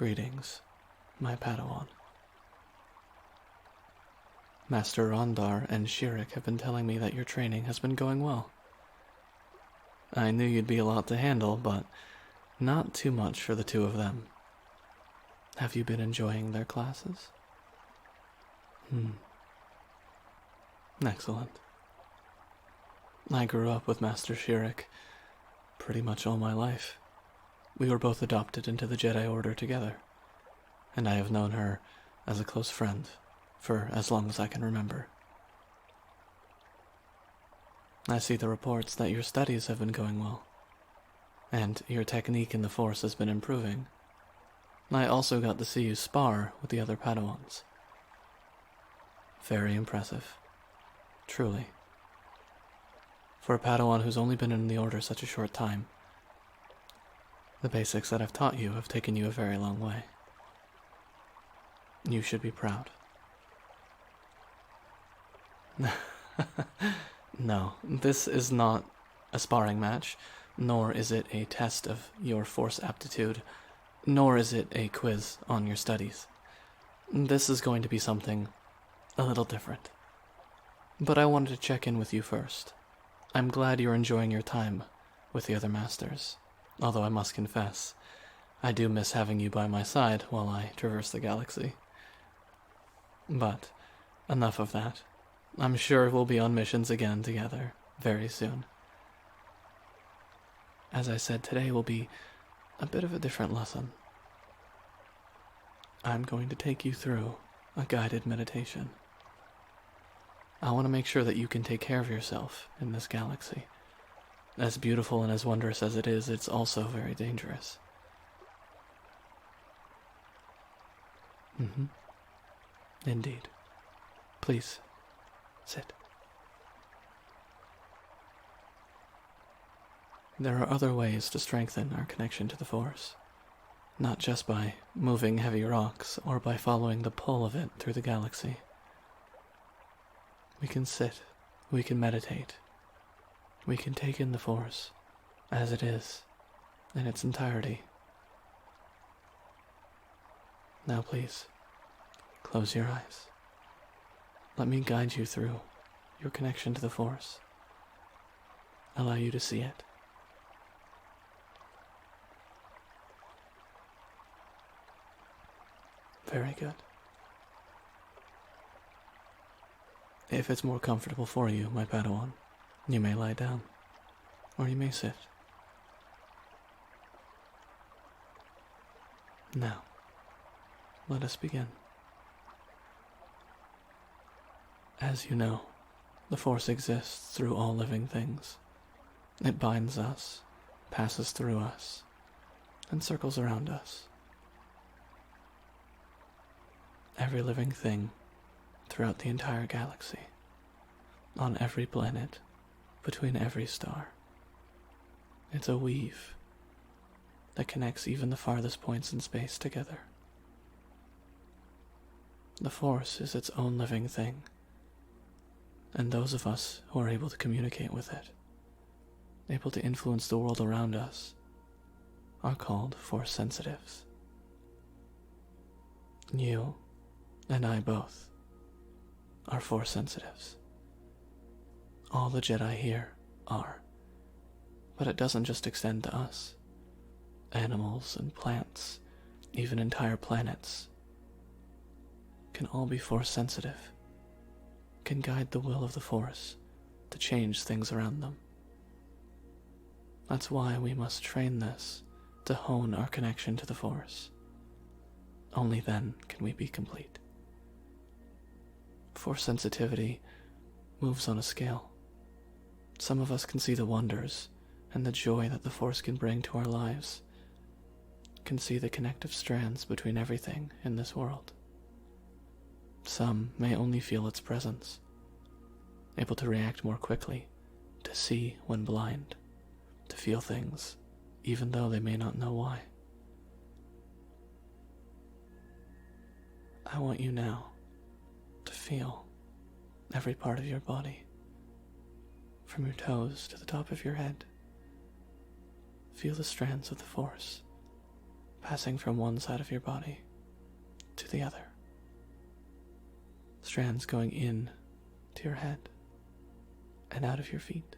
Greetings, my Padawan. Master Rondar and Shirik have been telling me that your training has been going well. I knew you'd be a lot to handle, but not too much for the two of them. Have you been enjoying their classes? Excellent. I grew up with Master Shirik pretty much all my life. We were both adopted into the Jedi Order together, and I have known her as a close friend for as long as I can remember. I see the reports that your studies have been going well, and your technique in the Force has been improving. I also got to see you spar with the other Padawans. Very impressive. Truly. For a Padawan who's only been in the Order such a short time, the basics that I've taught you have taken you a very long way. You should be proud. No, this is not a sparring match, nor is it a test of your Force aptitude, nor is it a quiz on your studies. This is going to be something a little different. But I wanted to check in with you first. I'm glad you're enjoying your time with the other masters, although I must confess, I do miss having you by my side while I traverse the galaxy. But enough of that. I'm sure we'll be on missions again together very soon. As I said, today will be a bit of a different lesson. I'm going to take you through a guided meditation. I want to make sure that you can take care of yourself in this galaxy. As beautiful and as wondrous as it is, it's also very dangerous. Indeed. Please, sit. There are other ways to strengthen our connection to the Force, not just by moving heavy rocks or by following the pull of it through the galaxy. We can sit, we can meditate, we can take in the Force as it is, in its entirety. Now please, close your eyes. Let me guide you through your connection to the Force. Allow you to see it. Very good. If it's more comfortable for you, my Padawan, you may lie down, or you may sit. Now, let us begin. As you know, the Force exists through all living things. It binds us, passes through us, and circles around us. Every living thing throughout the entire galaxy, on every planet, between every star. It's a weave that connects even the farthest points in space together. The Force is its own living thing, and those of us who are able to communicate with it, able to influence the world around us, are called Force sensitives. You and I both are Force sensitives. All the Jedi here are, but it doesn't just extend to us. Animals and plants, even entire planets, can all be Force sensitive, can guide the will of the Force to change things around them. That's why we must train this to hone our connection to the Force. Only then can we be complete. Force sensitivity moves on a scale. Some of us can see the wonders and the joy that the Force can bring to our lives, can see the connective strands between everything in this world. Some may only feel its presence, able to react more quickly, to see when blind, to feel things even though they may not know why. I want you now to feel every part of your body, from your toes to the top of your head. Feel the strands of the Force passing from one side of your body to the other. Strands going in to your head and out of your feet,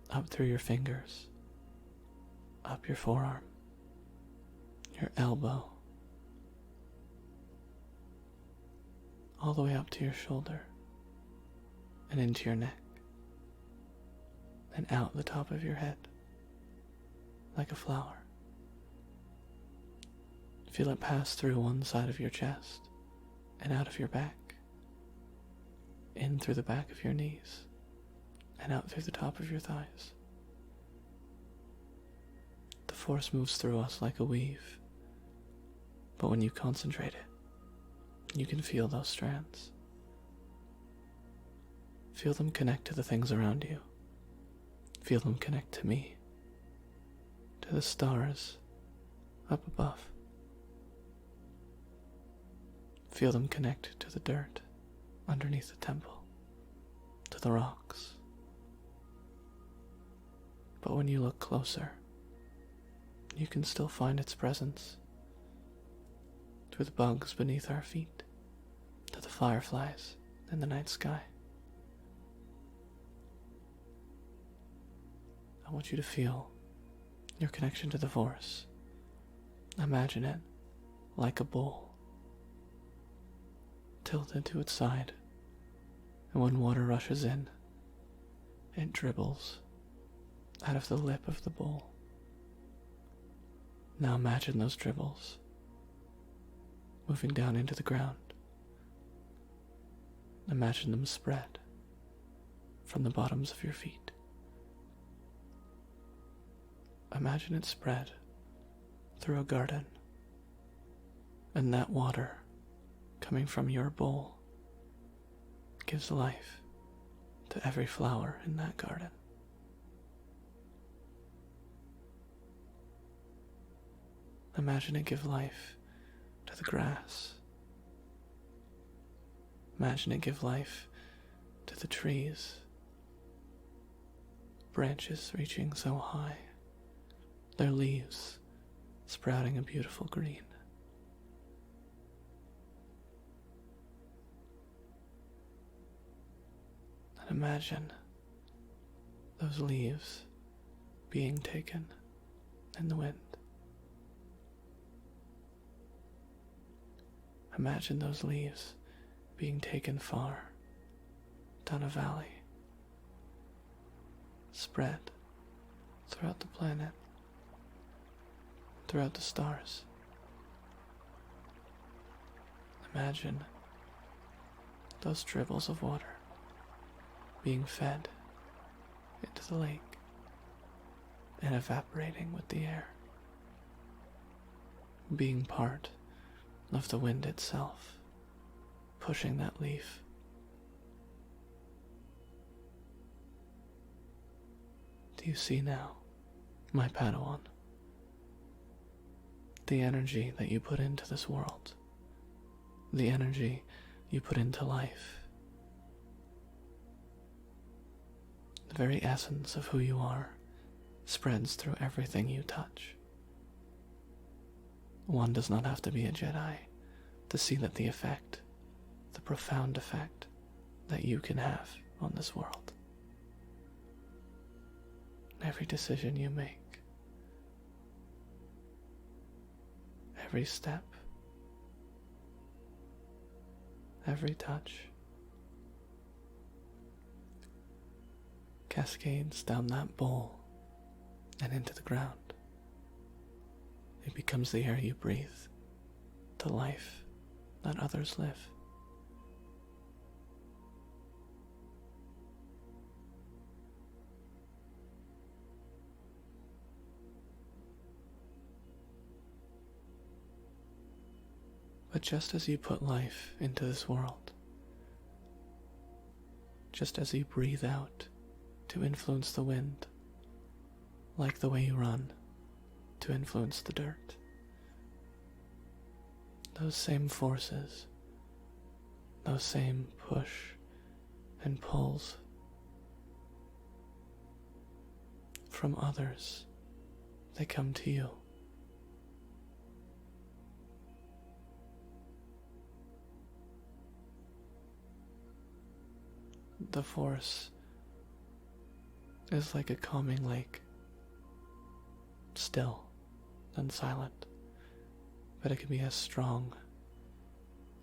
up through your fingers, up your forearm, your elbow, all the way up to your shoulder and into your neck, and out the top of your head like a flower. Feel it pass through one side of your chest and out of your back, in through the back of your knees and out through the top of your thighs. The force moves through us like a weave, but when you concentrate it, you can feel those strands. Feel them connect to the things around you. Feel them connect to me, to the stars up above. Feel them connect to the dirt underneath the temple, to the rocks. But when you look closer, you can still find its presence through the bugs beneath our feet, to the fireflies in the night sky. I want you to feel your connection to the Force. Imagine it like a bowl, tilted to its side, and when water rushes in, it dribbles out of the lip of the bowl. Now imagine those dribbles moving down into the ground. Imagine them spread from the bottoms of your feet. Imagine it spread through a garden, and that water coming from your bowl gives life to every flower in that garden. Imagine it give life to the grass. Imagine it give life to the trees, branches reaching so high, their leaves sprouting a beautiful green. And imagine those leaves being taken in the wind. Imagine those leaves being taken far down a valley, spread throughout the planet, throughout the stars. Imagine those dribbles of water being fed into the lake and evaporating with the air, being part of the wind itself, pushing that leaf. Do you see now, my Padawan, the energy that you put into this world, the energy you put into life, the very essence of who you are spreads through everything you touch. One does not have to be a Jedi to see that the effect, the profound effect that you can have on this world. Every decision you make, every step, every touch, cascades down that bowl and into the ground. It becomes the air you breathe, the life that others live. But just as you put life into this world, just as you breathe out to influence the wind, like the way you run to influence the dirt, those same forces, those same push and pulls from others, they come to you The Force is like a calming lake, still and silent, but it can be as strong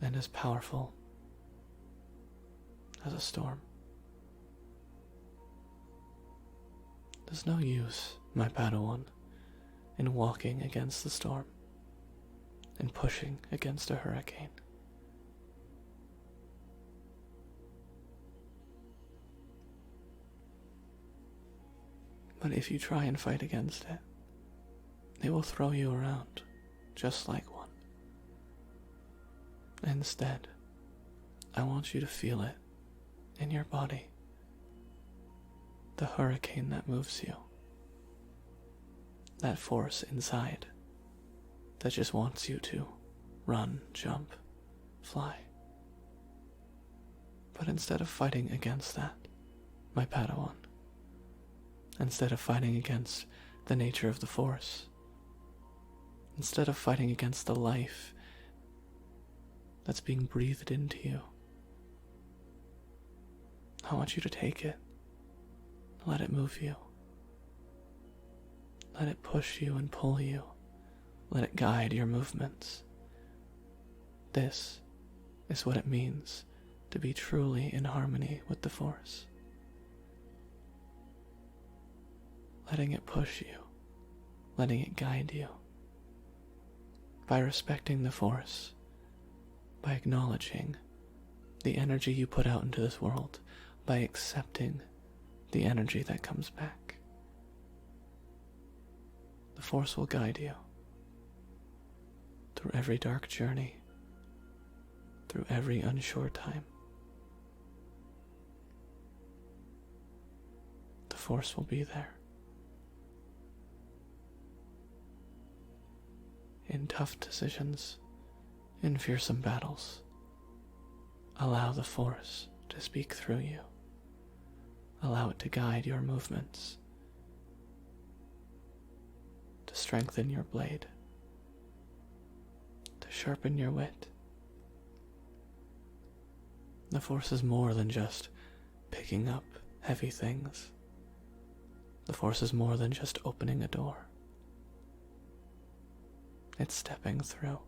and as powerful as a storm. There's no use, my Padawan, in walking against the storm and pushing against a hurricane. But if you try and fight against it, it will throw you around just like one. Instead, I want you to feel it in your body, the hurricane that moves you, that force inside that just wants you to run, jump, fly. But instead of fighting against that, my Padawan, instead of fighting against the nature of the Force, instead of fighting against the life that's being breathed into you, I want you to take it, let it move you, let it push you and pull you, let it guide your movements. This is what it means to be truly in harmony with the Force. Letting it push you, letting it guide you, by respecting the Force, by acknowledging the energy you put out into this world, by accepting the energy that comes back. The Force will guide you through every dark journey, through every unsure time. The Force will be there. In tough decisions, in fearsome battles, allow the Force to speak through you. Allow it to guide your movements, to strengthen your blade, to sharpen your wit. The Force is more than just picking up heavy things. The Force is more than just opening a door. It's stepping through.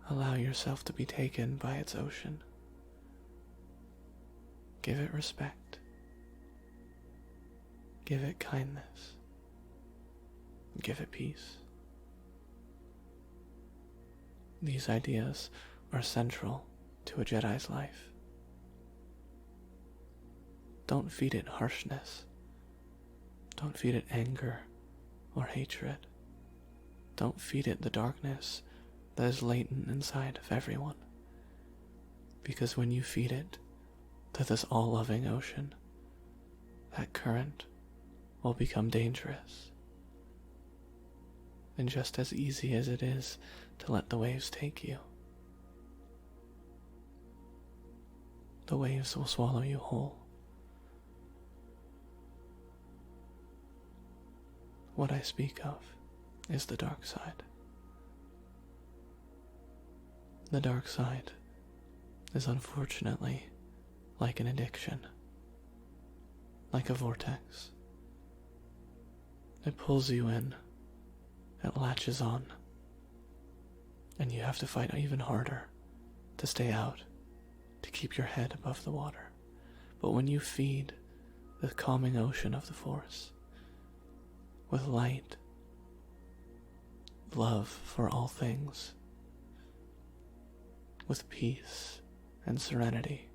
Allow yourself to be taken by its ocean. Give it respect. Give it kindness. Give it peace. These ideas are central to a Jedi's life. Don't feed it harshness. Don't feed it anger or hatred. Don't feed it the darkness that is latent inside of everyone. Because when you feed it to this all-loving ocean, that current will become dangerous. And just as easy as it is to let the waves take you, the waves will swallow you whole. What I speak of is the dark side. The dark side is unfortunately like an addiction, like a vortex. It pulls you in, it latches on, and you have to fight even harder to stay out, to keep your head above the water. But when you feed the calming ocean of the Force with light, love for all things, with peace and serenity,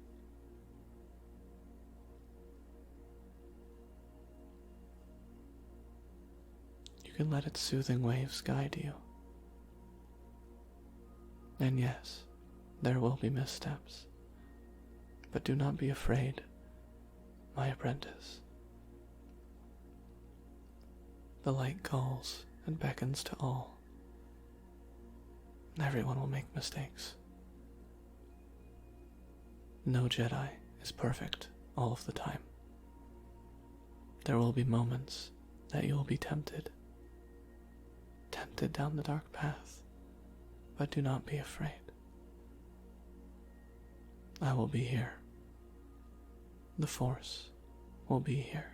you can let its soothing waves guide you. And yes, there will be missteps, but do not be afraid, my apprentice. The light calls and beckons to all. Everyone will make mistakes. No Jedi is perfect all of the time. There will be moments that you will be tempted down the dark path, but do not be afraid. I will be here. The Force will be here.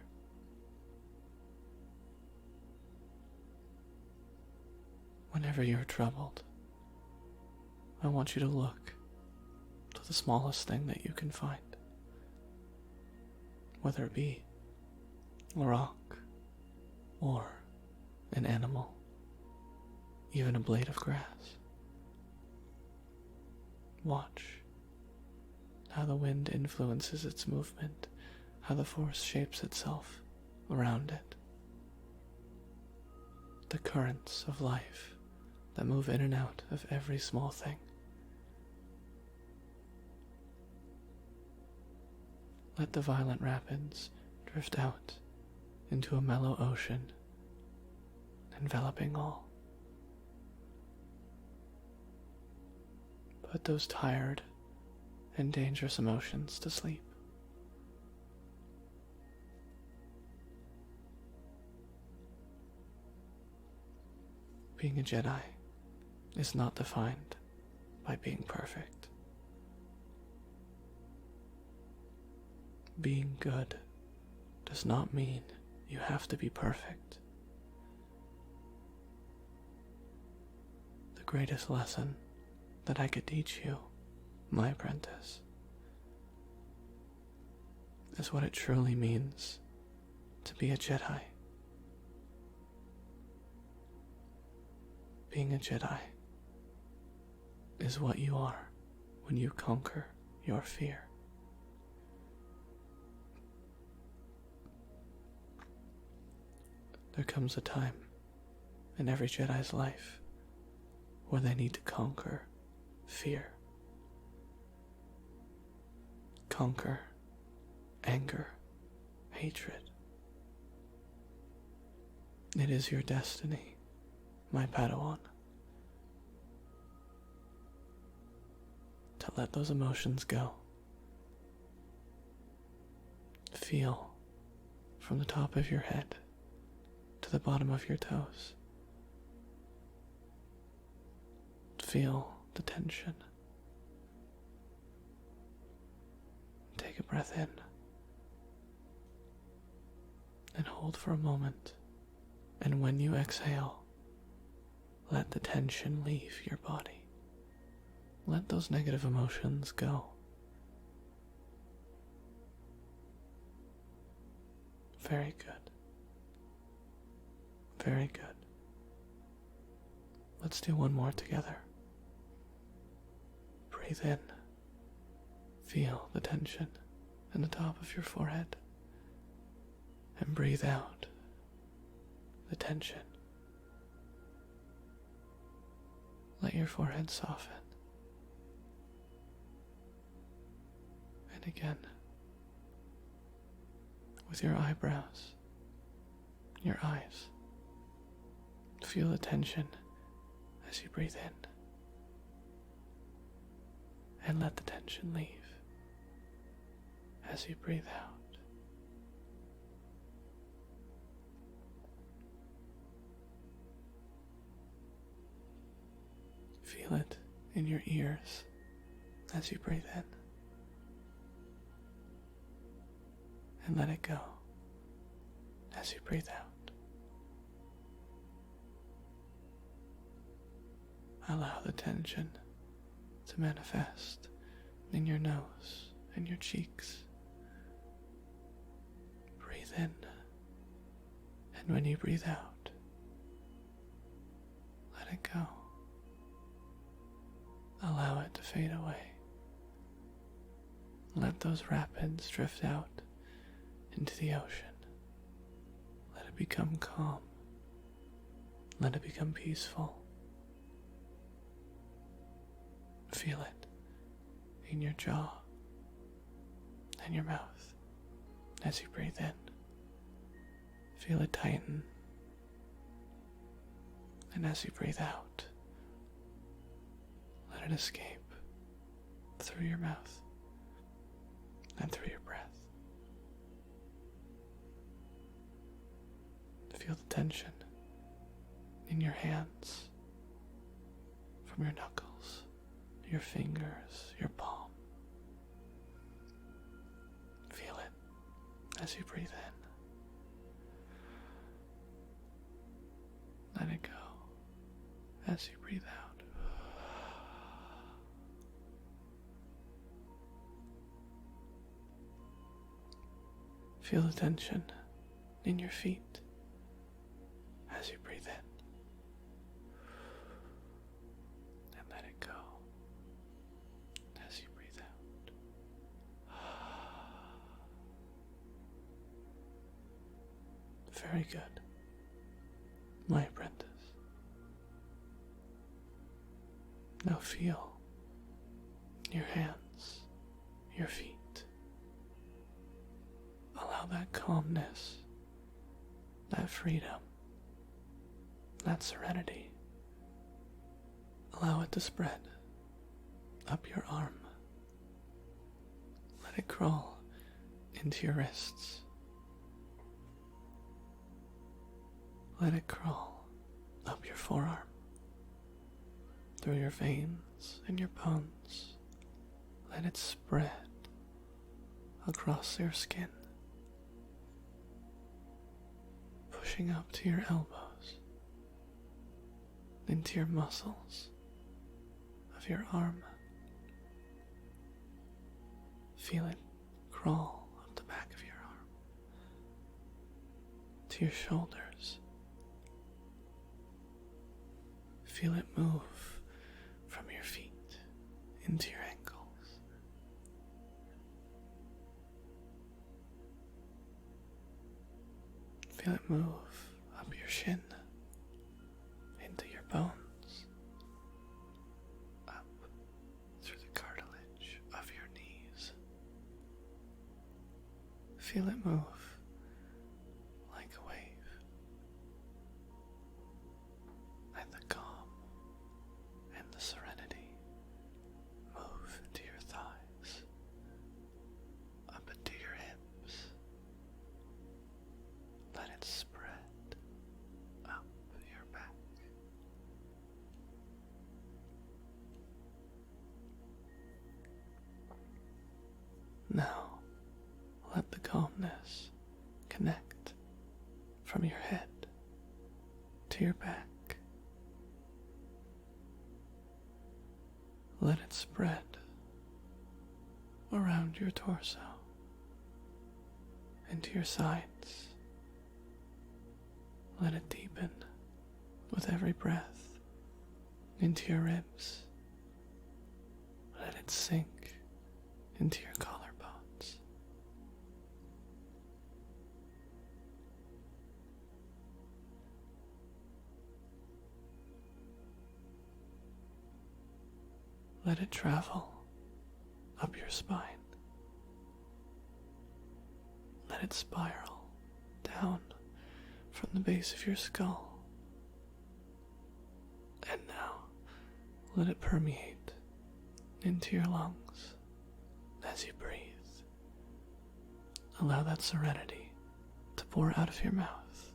Whenever you're troubled, I want you to look to the smallest thing that you can find. Whether it be a rock, or an animal, even a blade of grass. Watch how the wind influences its movement, how the force shapes itself around it. The currents of life that move in and out of every small thing. Let the violent rapids drift out into a mellow ocean, enveloping all. Put those tired and dangerous emotions to sleep. Being a Jedi is not defined by being perfect. Being good does not mean you have to be perfect. The greatest lesson that I could teach you, my apprentice, is what it truly means to be a Jedi. Being a Jedi is what you are when you conquer your fear. There comes a time in every Jedi's life where they need to conquer fear. Conquer anger, hatred. It is your destiny, my Padawan, to let those emotions go. Feel from the top of your head to the bottom of your toes. Feel the tension. Take a breath in and hold for a moment, and when you exhale, let the tension leave your body. Let those negative emotions go. Very good. Very good. Let's do one more together. Breathe in. Feel the tension in the top of your forehead. And breathe out the tension. Let your forehead soften. And again, with your eyebrows, your eyes, feel the tension as you breathe in. And let the tension leave as you breathe out. Feel it in your ears as you breathe in. And let it go as you breathe out. Allow the tension to manifest in your nose and your cheeks. Breathe in, and when you breathe out, let it go. Allow it to fade away. Let those rapids drift out into the ocean. Let it become calm. Let it become peaceful. Feel it in your jaw and your mouth as you breathe in. Feel it tighten. And as you breathe out, let it escape through your mouth and through your breath. Feel the tension in your hands, from your knuckles, your fingers, your palm, as you breathe in. Let it go as you breathe out. Feel the tension in your feet as you breathe in. And let it go as you breathe out. Very good, my apprentice. Now feel your hands, your feet. Allow that calmness, that freedom, that serenity, allow it to spread up your arm. Let it crawl into your wrists. Let it crawl up your forearm, through your veins and your bones. Let it spread across your skin, pushing up to your elbows, into your muscles of your arm. Feel it crawl up the back of your arm, to your shoulders. Feel it move from your feet into your ankles. Feel it move up your shin, into your bones, up through the cartilage of your knees. Feel it move like a wave. Let the calm and the serenity move into your thighs, up into your hips. Let it spread up your back. Now, let the calmness connect from your head to your back. Let it spread around your torso, into your sides. Let it deepen with every breath into your ribs. Let it sink into your collarbones. Let it travel up your spine. Let it spiral down from the base of your skull. And now, let it permeate into your lungs as you breathe. Allow that serenity to pour out of your mouth,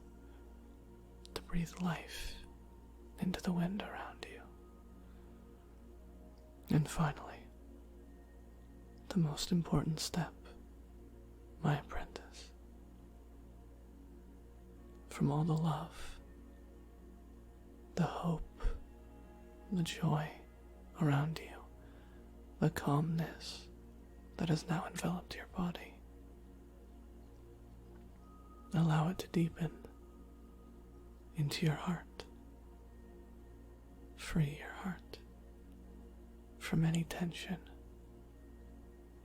to breathe life into the wind around you. And finally, the most important step, my apprentice. From all the love, the hope, the joy around you, the calmness that has now enveloped your body, allow it to deepen into your heart. Free your heart from any tension,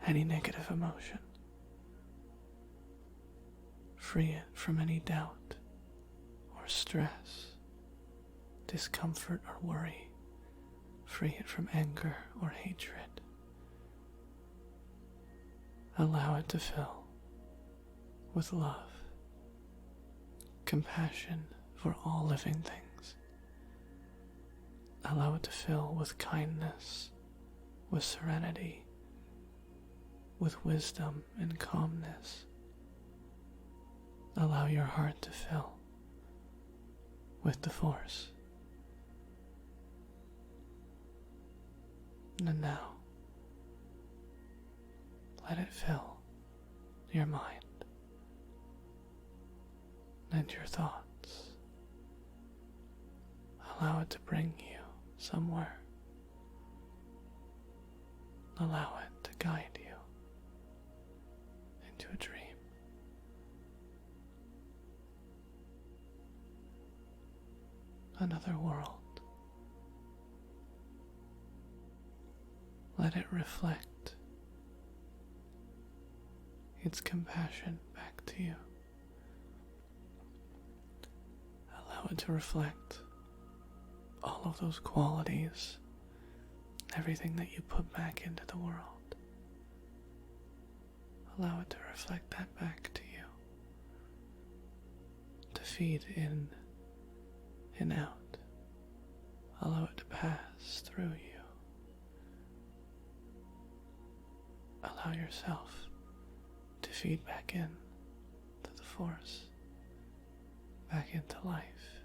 any negative emotion. Free it from any doubt or stress, discomfort or worry. Free it from anger or hatred. Allow it to fill with love, compassion for all living things. Allow it to fill with kindness, with serenity, with wisdom and calmness. Allow your heart to fill with the Force. And now, let it fill your mind and your thoughts. Allow it to bring you somewhere. Allow it to guide you into a dream. Another world. Let it reflect its compassion back to you. Allow it to reflect all of those qualities, everything that you put back into the world. Allow it to reflect that back to you, to feed in and out. Allow it to pass through you. Allow yourself to feed back in to the Force, back into life,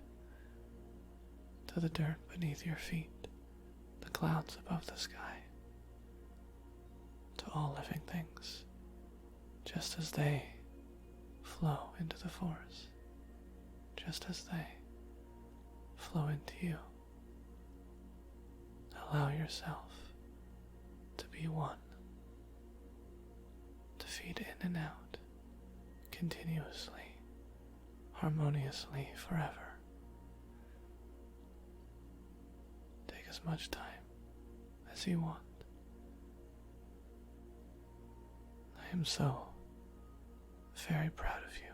to the dirt beneath your feet, the clouds above the sky, to all living things, just as they flow into the Force, just as they flow into you. Allow yourself to be one, to feed in and out, continuously, harmoniously, forever. Take as much time as you want. I am so very proud of you.